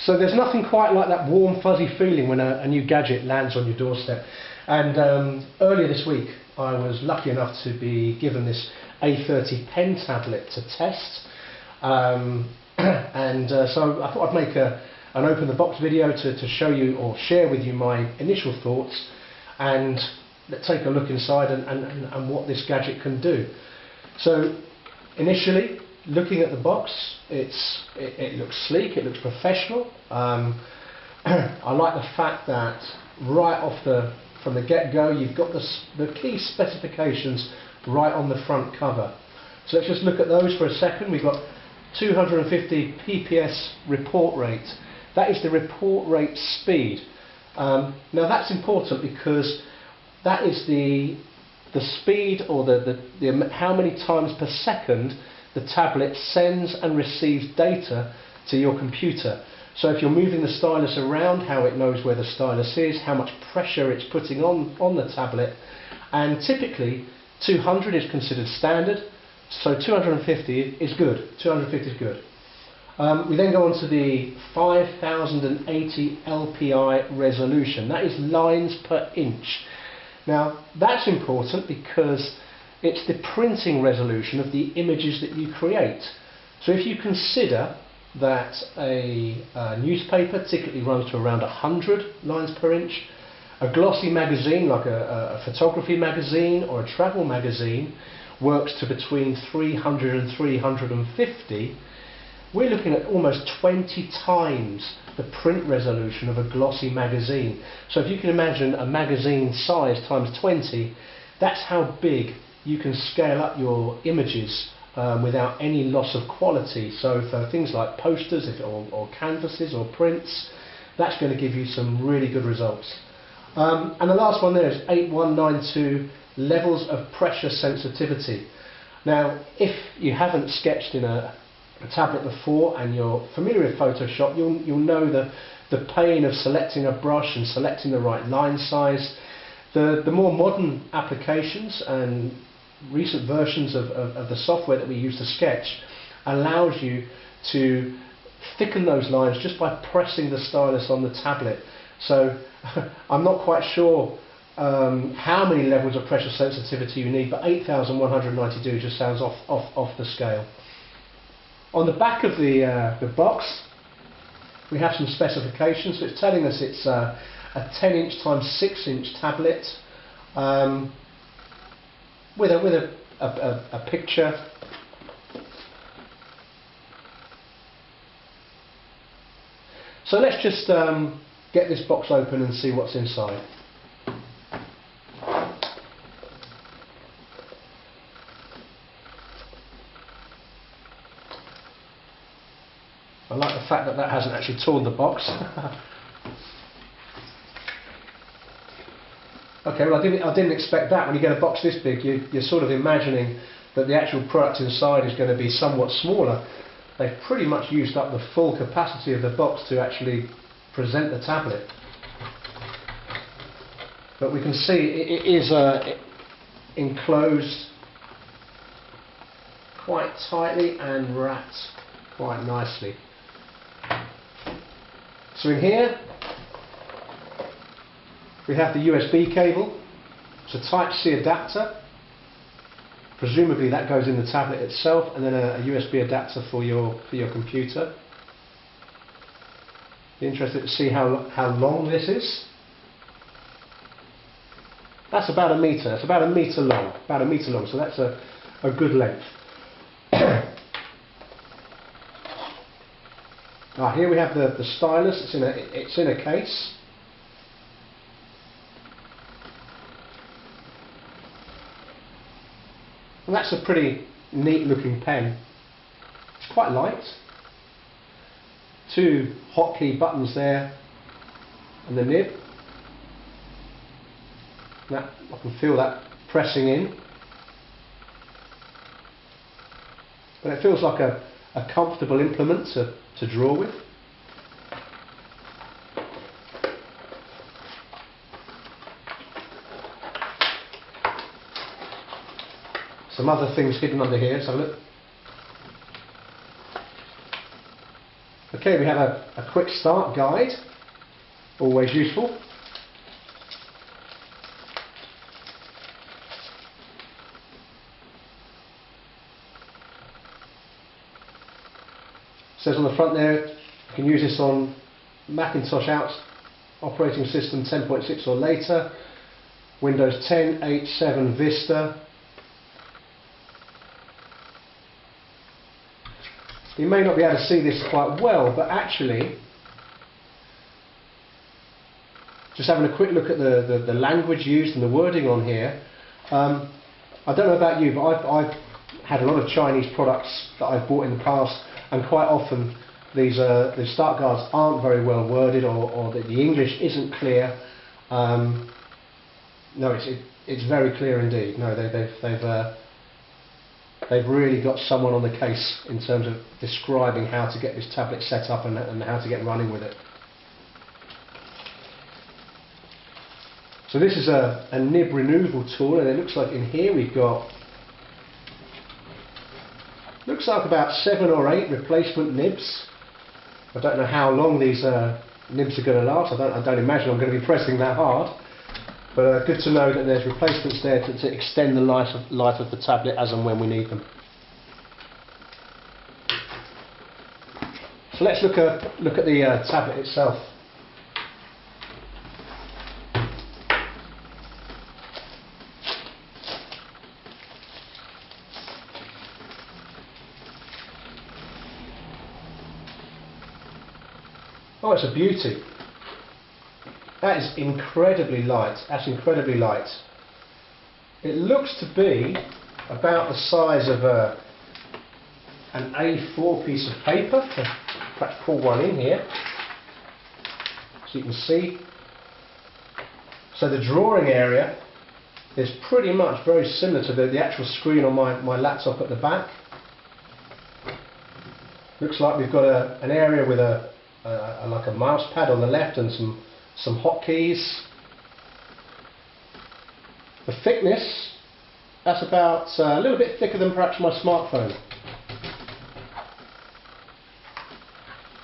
So there's nothing quite like that warm fuzzy feeling when a new gadget lands on your doorstep. And earlier this week I was lucky enough to be given this A30 pen tablet to test. So I thought I'd make an open the box video to show you or share with you my initial thoughts, and let's take a look inside and what this gadget can do. So initially, looking at the box, it looks sleek, it looks professional. I like the fact that right from the get-go you've got the key specifications right on the front cover. So let's just look at those for a second. We've got 250 pps report rate. That is the report rate speed. Now that's important because that is the speed, or how many times per second the tablet sends and receives data to your computer. So if you're moving the stylus around, how it knows where the stylus is, how much pressure it's putting on the tablet. And typically 200 is considered standard, so 250 is good. 250 is good. We then go on to the 5080 LPI resolution. That is lines per inch. Now that's important because it's the printing resolution of the images that you create. So if you consider that a newspaper typically runs to around 100 lines per inch, a glossy magazine like a photography magazine or a travel magazine works to between 300 and 350, we're looking at almost 20 times the print resolution of a glossy magazine. So if you can imagine a magazine size times 20, that's how big you can scale up your images without any loss of quality. So for things like posters or canvases or prints, that's going to give you some really good results. And the last one there is 8192 levels of pressure sensitivity. Now if you haven't sketched in a tablet before and you're familiar with Photoshop, you'll know the pain of selecting a brush and selecting the right line size. The more modern applications and recent versions of the software that we use to sketch allows you to thicken those lines just by pressing the stylus on the tablet. So I'm not quite sure how many levels of pressure sensitivity you need, but 8192 just sounds off the scale. On the back of the box we have some specifications. So it's telling us it's a 10-inch times 6-inch tablet with a picture. So let's just get this box open and see what's inside. I like the fact that that hasn't actually torn the box. Okay, well I didn't expect that. When you get a box this big, you're sort of imagining that the actual product inside is going to be somewhat smaller. They've pretty much used up the full capacity of the box to actually present the tablet. But we can see it is enclosed quite tightly and wrapped quite nicely. So in here we have the USB cable. It's a Type-C adapter. Presumably that goes in the tablet itself, and then a USB adapter for your computer. Be interested to see how long this is. That's about a metre. It's about a metre long. So that's a good length. Here we have the stylus. It's in a case. And that's a pretty neat looking pen. It's quite light. 2 hotkey buttons there and the nib. I can feel that pressing in. But it feels like a comfortable implement to draw with. Some other things hidden under here, so look. A Okay, we have a quick start guide, always useful. It says on the front there, you can use this on Macintosh out operating system 10.6 or later, Windows 10, 8, 7, Vista. You may not be able to see this quite well, but actually, just having a quick look at the language used and the wording on here, I don't know about you, but I've had a lot of Chinese products that I've bought in the past, and quite often these start guides aren't very well worded, or the English isn't clear. No, it's very clear indeed. No, they've really got someone on the case in terms of describing how to get this tablet set up and how to get running with it. So this is a nib removal tool, and it looks like in here we've got, looks like about 7 or 8 replacement nibs. I don't know how long these nibs are going to last. I don't imagine I'm going to be pressing that hard. But good to know that there's replacements there to extend the life of the tablet as and when we need them. So let's look at the tablet itself. Oh, it's a beauty. That is incredibly light. That's incredibly light. It looks to be about the size of an A4 piece of paper. Perhaps pull one in here so you can see. So the drawing area is pretty much very similar to the actual screen on my laptop at the back. Looks like we've got an area with like a mouse pad on the left and some hotkeys. The thickness, that's about a little bit thicker than perhaps my smartphone.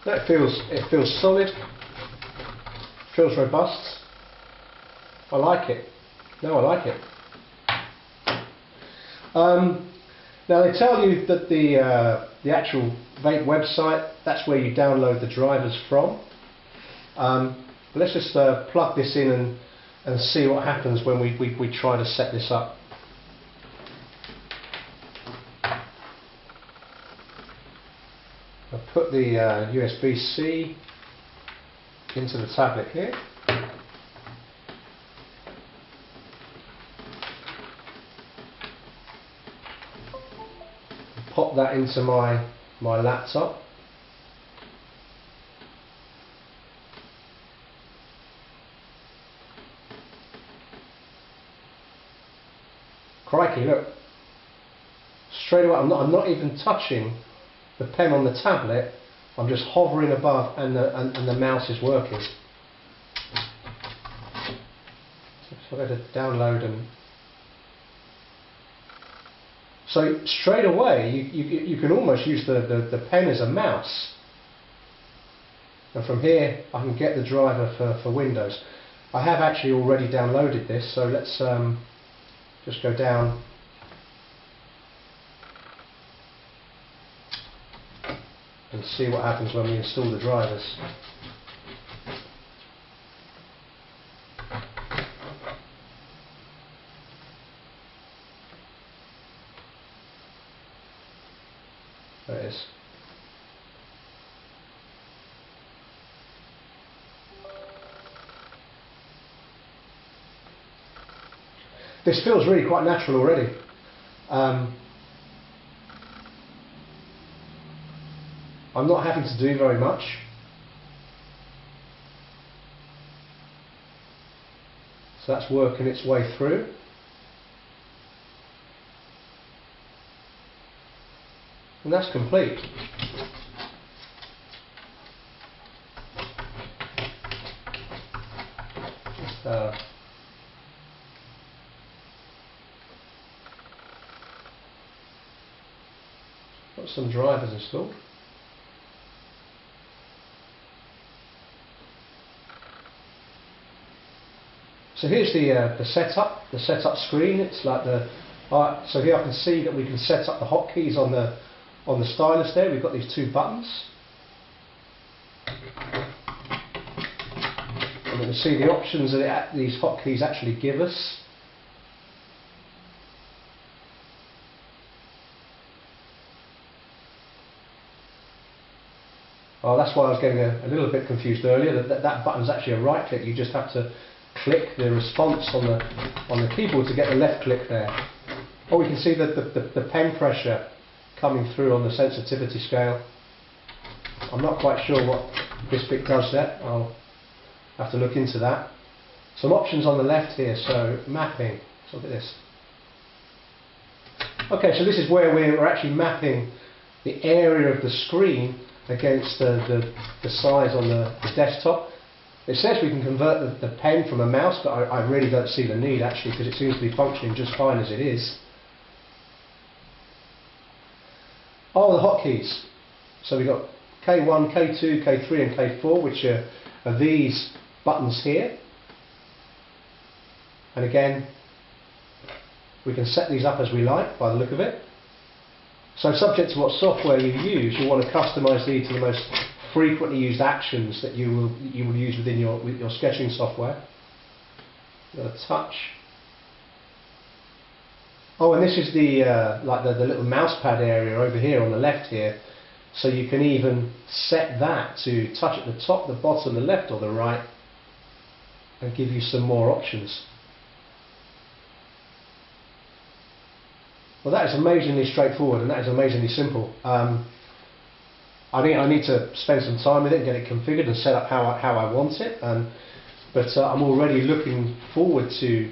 It feels solid, feels robust. I like it. No, I like it. Now they tell you that the actual VEIKK website, that's where you download the drivers from. Let's just plug this in and see what happens when we try to set this up. I'll put the USB-C into the tablet here. Pop that into my laptop. Crikey, look. Straight away, I'm not even touching the pen on the tablet. I'm just hovering above and the mouse is working. So I go to download and so straight away you can almost use the pen as a mouse. And from here I can get the driver for Windows. I have actually already downloaded this, so let's just go down and see what happens when we install the drivers. There it is. This feels really quite natural already. I'm not having to do very much. So that's working its way through. And that's complete. Just, got some drivers installed. So here's the setup screen. It's like so here I can see that we can set up the hotkeys on the stylus there. We've got these two buttons. And we can see the options that these hotkeys actually give us. Oh, that's why I was getting a little bit confused earlier. That button's actually a right click. You just have to click the response on the keyboard to get the left click there. Oh, we can see the pen pressure coming through on the sensitivity scale. I'm not quite sure what this bit does there. I'll have to look into that. Some options on the left here. So mapping. Let's look at this. Okay, so this is where we're actually mapping the area of the screen against the size on the desktop. It says we can convert the pen from a mouse, but I really don't see the need actually, because it seems to be functioning just fine as it is. Oh, the hotkeys. So we've got K1, K2, K3 and K4, which are these buttons here. And again, we can set these up as we like by the look of it. So subject to what software you use, you'll want to customize these to the most frequently used actions that you will use within your sketching software. You've got a touch. Oh, and this is the little mouse pad area over here on the left here. So you can even set that to touch at the top, the bottom, the left or the right, and give you some more options. Well, that is amazingly straightforward and that is amazingly simple. I think I need to spend some time with it and get it configured and set up how I want it. But I'm already looking forward to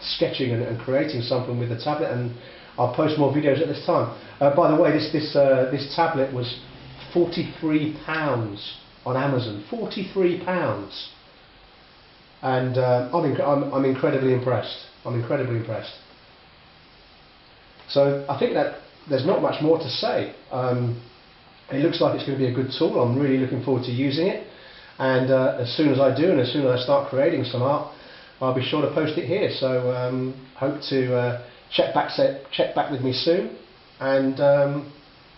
sketching and creating something with the tablet, and I'll post more videos at this time. By the way, this tablet was £43 on Amazon. £43, and I'm incredibly impressed. I'm incredibly impressed. So I think that there's not much more to say. It looks like it's going to be a good tool. I'm really looking forward to using it, and as soon as I do, and as soon as I start creating some art, I'll be sure to post it here. So hope to check back with me soon, and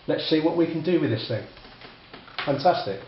let's see what we can do with this thing. Fantastic.